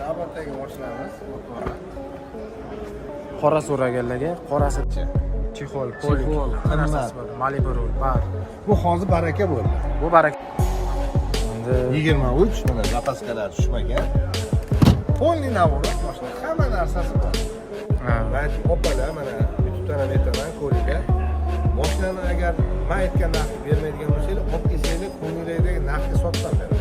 Navbatdagi mashinamiz. Qora so'raganlarga qorasi chexol, polik, narsasi bor. Malibu rul, bar. Bu hozir baraka bo'ldi. Bu baraka. Endi 23 mana zapaskalar tushmagan. Polni navbat mashina, hamma narsasi bor. Mana opalar mana YouTubedan aytaman ko'ringlar. Mashinani agar men aytgan narxni bermaydigan bo'lsangiz, olib kelsanglar ko'ngildagi narxga sotib beraman.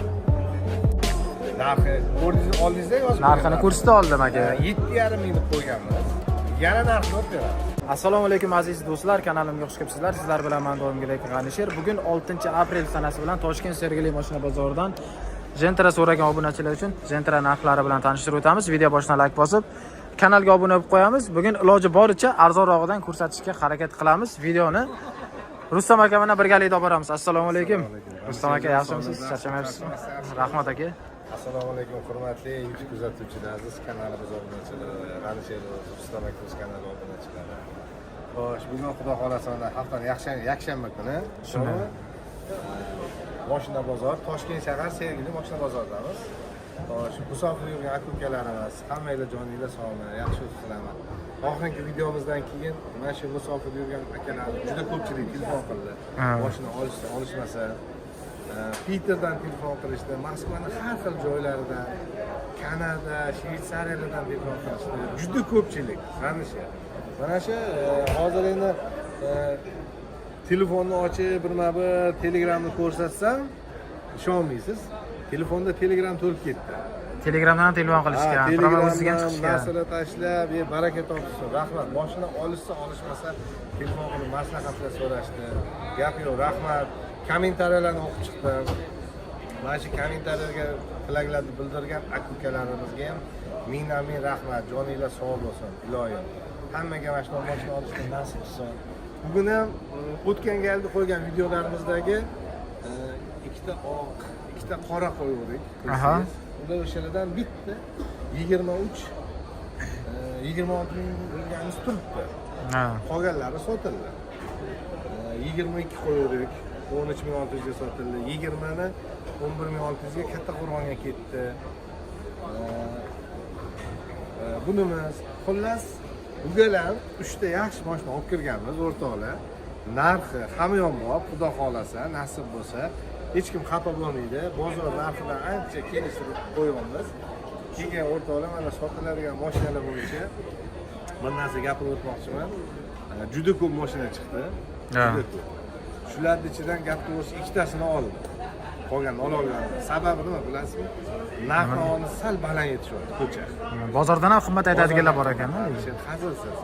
Narxi ko'rdingiz, oldingizda yozib. narxini ko'rsata oldim aka. 7,5 ming deb qo'yganmiz. Yana narxni o'tiraman. Assalomu alaykum aziz do'stlar, kanalimga xush kelibsizlar. Sizlar bilan men doimgidek G'anisher. Bugun 6-aprel sanasi bilan Toshkent Sergeli mashina bozoridan Gentra so'ragan obunachilar uchun Gentra narxlari bilan tanishtirib o'tamiz. Video boshidan like bosib, kanalga obuna bo'lib qo'yamiz. Bugun iloji boricha arzonrog'idan ko'rsatishga harakat qilamiz. Videoni Rustam aka bilan birgalikda olib boramiz. Assalomu alaykum. Rustam aka, yaxshimisiz? Charchamayapsizmi? Rahmat aka. Assalomu alaykum hurmatli YouTube kuzatuvchilar, aziz kanalimiz obunachilari, G'anisher Rustam aka kanali obunachilari. Xo'sh, bugun xudo xolasa haftaning yakshanba kuni shuni mashina bozor, Toshkent shahar Sergeli mashina bozoridamiz. Xo'sh, musofir yurgan aka-ukalarimiz, hammanglar joninglar sog'mi, yaxshi o'tsinlar. Oxirgi videomizdan keyin mana shu musofir yurgan akalarimiz juda ko'pchilik telefon qildi. Mashina olishmasa, Peterdan telefon qilishdi, Moskvaning har xil joylaridan, Kanada, Shveysariyadan telefon qilishdi. Juda ko'pchilik, mana shu hozir endi telefonni ochib, birma-bir Telegramni ko'rsatsam, ishonmaysiz. Telefonda Telegram to'lib ketdi. Telegramdan telefon qilishgan, promosiyaga chiqishgan. Masala tashlab, baraka topsin. Rahmat. Mashina olishsa, olishmasa telefon qilib maslahatlar so'rashdi. Gap yo'q, rahmat. Kommentariyalarni o'qib chiqdim. Mana shu kommentariyaga tilaklarni bildirgan aka-ukalarimizga ham ming rahmat. Joninglar sog' bo'lsin, iloyim. Hammaga mana shu mashina olishni nasib qilsin. Bugun ham o'tgan galgi qo'ygan videolarimizdagi ikkita oq, ikkita qora qo'ydik. Aha. Ular o'shalardan bitta 23 26 ming bo'lganimiz turibdi. Ha. Qolganlari sotildi. 22 qo'ydik. 13.600 ga sotildi. 20 ni 11.600 ga Katta Qo'rg'onga ketdi. Bunimiz xullas bugalar 3 ta yaxshi mashina olib kirganmiz o'rtoqlar. Narxi hamyonbop, xudo xolasa, nasib bo'lsa, hech kim xafa bo'lmaydi. Bozor narxidan ancha kelishtirib qo'yamiz. Keyin o'rtoqlar mana sotiladigan mashinalar bo'yicha bir narsa gapirib o'tmoqchiman. Juda ko'p mashina chiqdi. Juda ko'p. Shularning ichidan gapga o'tsa ikkitasini oldim. Qolganini ola olmadim. Sababi nima bilasizmi? Narxni sal baland yetishyapti ko'cha. Bozordan ham qimmat aytadiganlar bor ekan-da. Hazilsiz.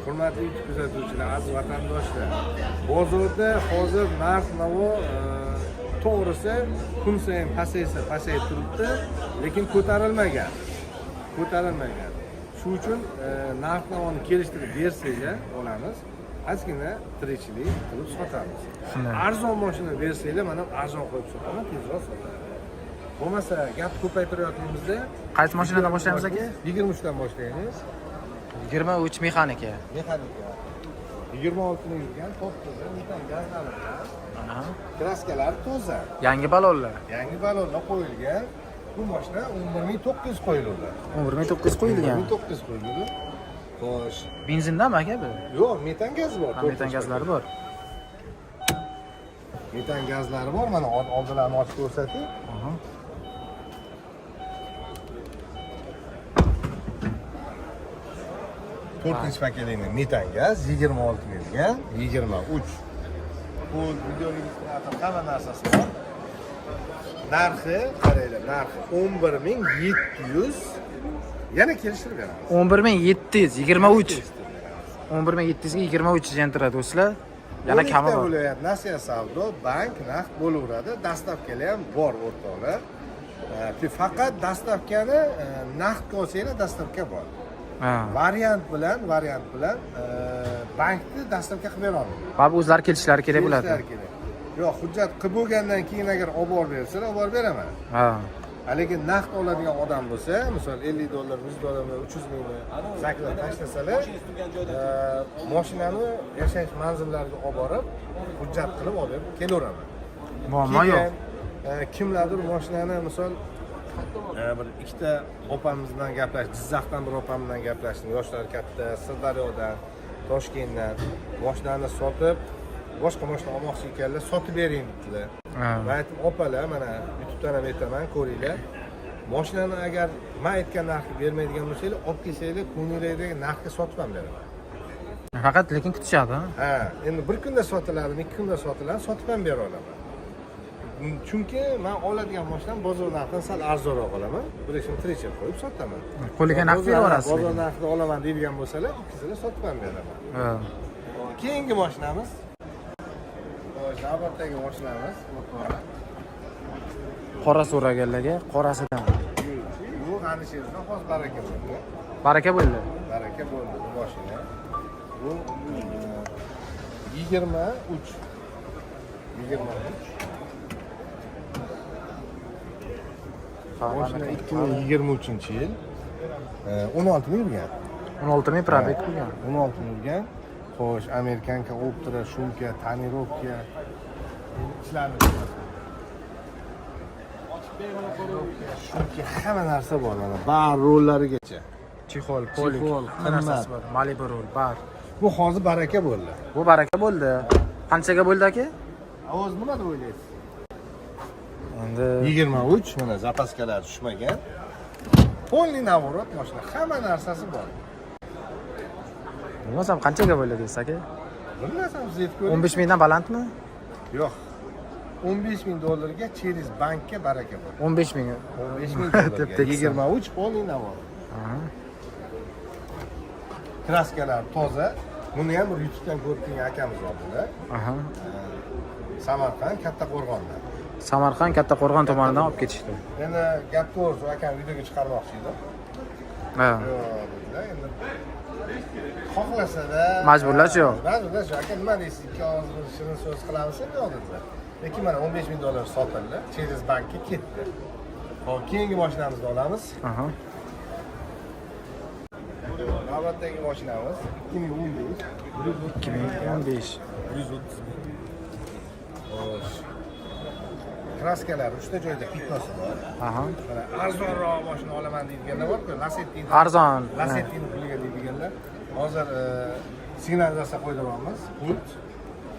Hurmatli YouTube kuzatuvchilar, aziz vatandoshlar. Bozorda hozir narx-navo to'g'risi kun sayin pasayib turibdi, lekin ko'tarilmagan. Shuning uchun narx-navoni kelishtirib bersanglar olamiz. Ozgina tirikchilik qilib sotamiz. Arzon mashina bersanglar, mana arzon qo'yib sotaman, tezroq sotaman. Bo'lmasa, gap ko'paytirayotganimizda Qaysi mashinadan boshlaymiz aka? 23 dan boshlaymiz. 23 mexanika. 26 ni yurgan, top-toza, metan gazlari bilan. Kraskalar toza. Yangi balonlar. Yangi balonlar qo'yilgan. Bu mashina 11.900 qo'yildi. 11.900 qo'yilgan. 11.900 qo'yildi. Xo'sh. Benzindami aka bu? Yo'q, metan gaz bor. Metan gazlari bor. Metan gazlari bor. Mana oldilarini ochib ko'rsating. To'rtinchi paketini metan gaz 26 bergan, 23. Bu videoning hamma narsasi bor. Narxi, qaranglar, narxi 11.700. Yana kelishtirib beramiz. 11.723. 11.700 ga 23 Gentra do'stlar. Yana kami bor. Nasiya savdo, bank naqd bo'laveradi. Dastavkalar ham bor o'rtoqlar. Faqat dastavkani naqdga olsanglar dastavka bor. Variant bilan bankni dastavka qilib beramiz. Bab o'zlari kelishlari kerak bo'ladi. Yo'q, hujjat qilib bo'lgandan keyin agar olib borib bersalar, olib borib beraman. Lekin naqd oladigan odam bo'lsa, misol $50, $100, $300 ming zaklab tashlasalar, mashinani yashash manzillariga olib borib, hujjat qilib olib kelaveraman. Muammo yo'q. Kimlardir mashinani misol Bir ikkita opamiz bilan gaplashdim. Jizzaxdan bir opam bilan gaplashdim. Yoshlari katta, Sirdaryodan, Toshkentdan mashinani sotib, boshqa mashina olmoqchi ekanlar, sotib bering dedilar. Men aytdim, opalar, mana YouTubedan ham aytaman, ko'ringlar. Mashinani agar men aytgan narxga bermaydigan bo'lsanglar, olib kelsanglar, ko'ngilingdagi narxga sotib ham beraman. Faqat lekin kutishadi. Ha, endi bir kunda sotiladimi, 2 kunda sotiladi, sotib ham bera olaman. Chunki men oladigan mashinani bozor narxidan sal arzonroq olaman. Bir ishim tirishib qo'yib sotaman. Qo'liga narx beraverasiz. Bozor narxida olaman deydigan bo'lsalar, ikkisini sotib ham beraman. Keyingi mashinamiz. Navbatdagi mashinamiz. Qora so'raganlarga qorasidan. Bu g'anishingizdan xos baraka bo'ldi. Baraka bo'ldi. Baraka bo'ldi bu mashina. Bu 23. 23. Mashina 2023-yil. 16 ming yurgan. 16 ming probek bo'lgan. 16 ming yurgan. Xo'sh, amerikanka optira, shumka, tonirovka ishlarni shumka hamma narsa bor mana, bar rollarigacha. Chixol, polik, hamma narsasi bor. Malibu rol, bar. Bu hozir baraka bo'ldi. Bu baraka bo'ldi. Qanchaga bo'ldi aka? O'zi nima deb o'ylaysiz? Endi 23, mana zapaskalar tushmagan. Polniy navorot mashina, hamma narsasi bor. bilmasam qanchaga bo'ldi deysiz aka? Bilmasam, siz aytib ko'ring. 15 mingdan balandmi? Yo'q. 15 ming dollarga через bankka baraka bor. 15 ming. 15 ming dollarga. 23 polniy navorot. Kraskalar toza. Buni ham bir YouTubedan ko'rib kelgan akamiz bor bular. Samarqand, Kattaqo'rg'ondan. Samarqand Kattaqo'rg'on tomonidan olib ketishdi. Endi gap to'g'risi akam videoga chiqarmoqchi edi. Ha. Endi xohlasa-da Majburlash yo'q. Majburlash yo'q. Aka nima deysiz? Ikki og'iz shirin so'z qilamiz yo'q dedilar. Lekin mana 15 ming dollar sotildi. Через bankka ketdi. Hop, keyingi mashinamizni olamiz. Navbatdagi mashinamiz 2015. 2015. 130 ming. Xo'sh. Kraskalar 3 ta joyda fitnosi bor. Mana arzonroq mashina olaman deydiganlar bor-ku, Lacetti. Arzon. Lacetti puliga deydiganlar. Hozir signalizatsiya qo'ydiramiz. Pult.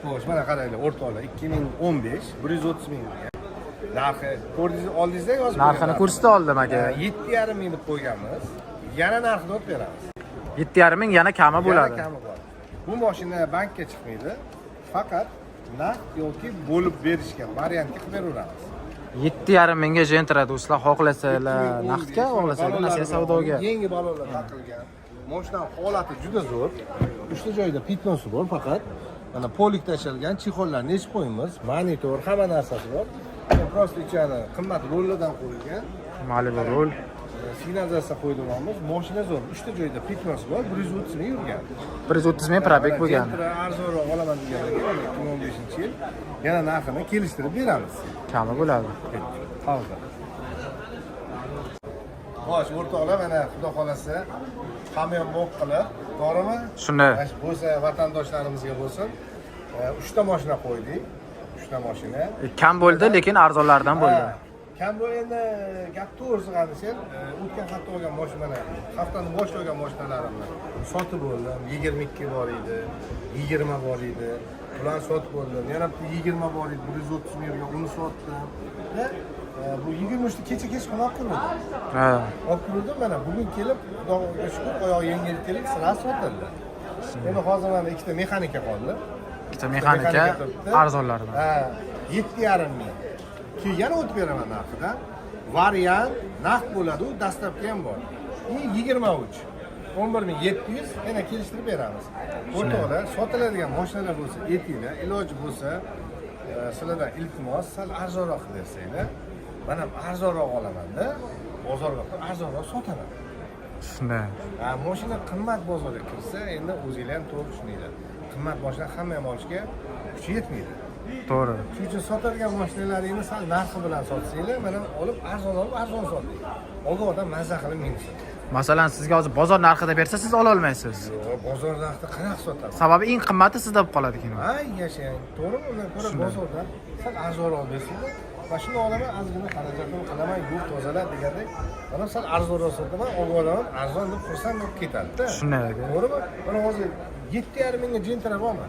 Xo'sh, mana qaranglar, o'rtoqlar 2015 130 ming. Narxi oldingizda yozib qo'ygan. Narxini ko'rsatib oldim aka. 7,5 ming deb qo'yganmiz. Yana narxini o'tib beramiz. 7,5 ming yana kami bo'ladi. Yana kami bor. Bu mashina bankka chiqmaydi. Faqat naqd yoki bo'lib berishga variantga qilib beraveramiz. 7,5 mingga Gentra do'stlar, xohlasalar naqdga, xohlasalar nasiya savdoga. Yangi balonlar taqilgan. Mashinaning holati juda zo'r. 3 ta joyda fitnosi bor faqat. Mana polik tashilgan, chixollarni yechib qo'yamiz. Monitor, hamma narsasi bor. Prosta ichani qimmat rollardan qurilgan. Malibu rol. Signalizatsiya qo'ydiramiz. Mashina zo'r. 3 ta joyda fitnosi bor. 130 ming yurgan. 130 ming probek bo'lgan. Arzonroq olaman deganlar 2015-yil. Yana narxini kelishtirib beramiz. Kami bo'ladi. Hozir. Xo'sh, o'rtoqlar, mana xudo xolasa hamyon bok qilib, to'g'rimi? Shunday. Bo'lsa vatandoshlarimizga bo'lsin. 3 ta mashina qo'ydik. 3 ta mashina. Kam bo'ldi, lekin arzonlardan bo'ldi. Kam bo'lganda gap to'g'risi qarasang, o'tgan hafta olgan mashinalar, haftani boshida olgan mashinalarimni sotib bo'ldim. 22 bor edi, 20 bor edi. Ularni sotib bo'ldim. Yana 20 bor edi, 130 mingga uni sotdim. Bu 23 kecha olib kirdim. Olib kirdim, mana bugun kelib, Xudoga shukr, oyoq yengilib kelib, sira sotildi. Endi hozir mana ikkita mexanika qoldi. Ikkita mexanika arzonlardan. 7,5 ming. Keyin yana o'tib beraman narxidan. Variant naqd bo'ladi, u dastlabki ham bor. 23. 11,700 yana kelishtirib beramiz. O'rtoqlar, sotiladigan mashinalar bo'lsa, aytinglar, iloji bo'lsa, sizlardan iltimos sal arzonroq qilib bersanglar. Mana arzonroq olamanda, bozorga arzonroq sotaman. Shunday. Mashina qimmat bozorga kirsa, endi o'zingizlar ham to'g'ri tushuninglar. Qimmat mashina hamma ham olishga kuchi yetmaydi. To'g'ri. Shuning uchun sotadigan mashinalaringizni sal narxi bilan sotsanglar, mana olib arzon soting. Olgan mazza qilib minsin. Masalan, sizga hozir bozor narxida bersa, siz ola olmaysiz. Yo'q, bozor narxida qanaqa sotasiz? Sababi eng qimmati sizda bo'lib qoladi keyin. Yashang. To'g'rimi? Undan ko'ra bozorda sal arzonroq bersanglar, mana shuni olaman, ozgina xarajatim qilaman, yuvib tozalab degandek. Mana sal arzonroq sotaman, olib olaman, arzon deb xursand bo'lib ketadi-da. Shunday aka. To'g'rimi? Mana hozir 7,5 mingga jentira bormi?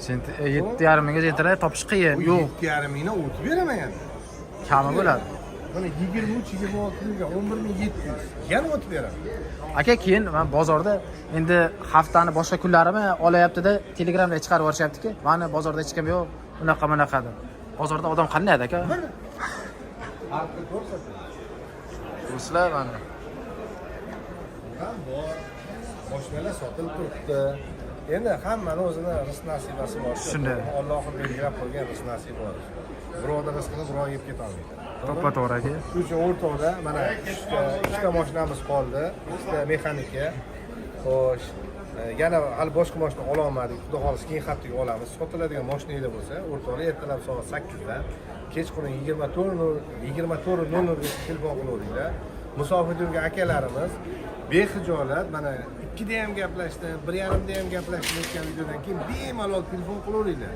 7,5 mingga jentira topish qiyin. Yo'q. 7,5 mingni o'tib beraman endi. Kami bo'ladi. Mana 23-26 mingga 11,700 yana o'tib beraman. Aka, keyin men bozorda endi haftani boshqa kunlarimi olayapti-da, Telegramda chiqarib yuborishyapti-ki, meni bozorda hech kim yo'q, unaqa deb. Bozorda odam qanday aka? Xalqqa ko'rsatdi. Do'stlar, mana Ham bor. Mashinalar sotilib turibdi. Endi hammani o'zini rizq nasibasi bor. Shunday. Alloh belgilab qo'ygan rizq nasib bor. Birovda rizqini birov yeb ketolmaydi. to'ppa-to'g'ri aka. Shuning uchun o'rtoqda mana ikkita mashinamiz qoldi, ikkita mexanika. Xo'sh, yana hali boshqa mashina ola olmadik. Xudo xolisa keyin haftaga olamiz. Sotiladigan mashinalar bo'lsa, o'rtoqlar ertalab soat 8 da, kechqurun 24:00 ga telefon qilaveringlar. Musofirda yurgan akalarimiz bexijolat mana 2 da ham gaplashdi, 1,5 da ham gaplashdi o'tgan videodan keyin bemalol telefon qilaveringlar.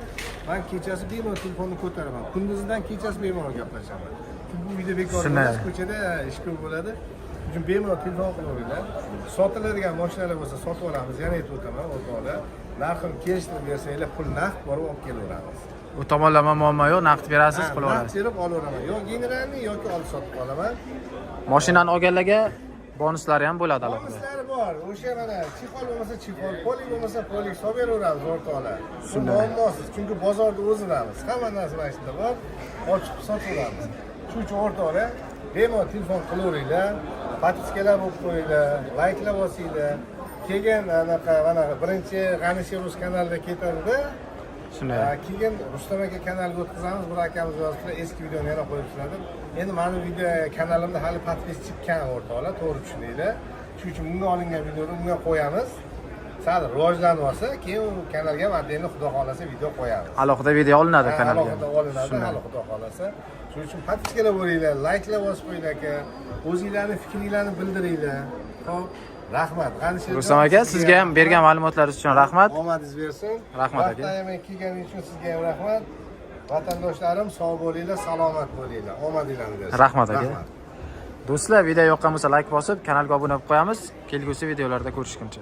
Men kechasi bemalol telefonni ko'taraman. Kunduzidan kechasi bemalol gaplashaman. Bu video bekor emas, ko'chada ish ko'p bo'ladi. Uchun bemalol telefon qilaveringlar. Sotiladigan mashinalar bo'lsa sotib olamiz. Yana aytib o'taman, o'rtoqlar. Narxini kelishtirib bersanglar, pul naqd borib olib kelaveramiz. U tomonlama muammo yo'q, naqd berasiz, Naqd qilaverasiz. berib olaveraman. Yo generalniy yoki olib sotib olaman. Mashinani olganlarga bonuslari ham bo'ladi alohida. Bonuslari bor. O'sha mana chixol bo'lmasa chixol, polik bo'lmasa polik solib beraveramiz o'rtoqlar. Bu muammosiz, chunki bozorda o'zimiz. Hamma narsa mana shunda bor. Ochib sotaveramiz. Shuning uchun o'rtoqlar bemalol telefon qilaveringlar, podpiskalar bo'lib qo'yinglar, layklar bosinglar. Keyin anaqa mana birinchi G'anisherus kanalida ketadi-da. Shunday. Keyin Rustam aka kanaliga o'tkazamiz. Bir akamiz yozibdilar, eski videoni yana qo'yib tushiradi. Endi meni video kanalimda hali podpis chiqqan o'rtoqlar, to'g'ri tushuninglar. Shuning uchun bunga olingan videoni bunga qo'yamiz. Sal rivojlanib olsa, keyin u kanalga ham endi Xudo xolasa video qo'yamiz. Alohida video olinadi kanalga. Alohida olinadi, hali Xudo xolasa. Shuning uchun podpiskalar bo'ringlar, layklar bosib qo'yinglar aka. O'zingizlarning fikringlarni bildiringlar. Xo'p, rahmat. Rustam aka, sizga ham bergan ma'lumotlaringiz uchun rahmat. Omadingiz bersin. Rahmat aka. Vaqtdan kelganingiz uchun sizga ham rahmat. Vatandoshlarim sog' bo'linglar, salomat bo'linglar. Omadinglarni bersin. Rahmat aka. Do'stlar, video yoqqan bo'lsa like bosib, kanalga obuna bo'lib qo'yamiz. Kelgusi videolarda ko'rishguncha.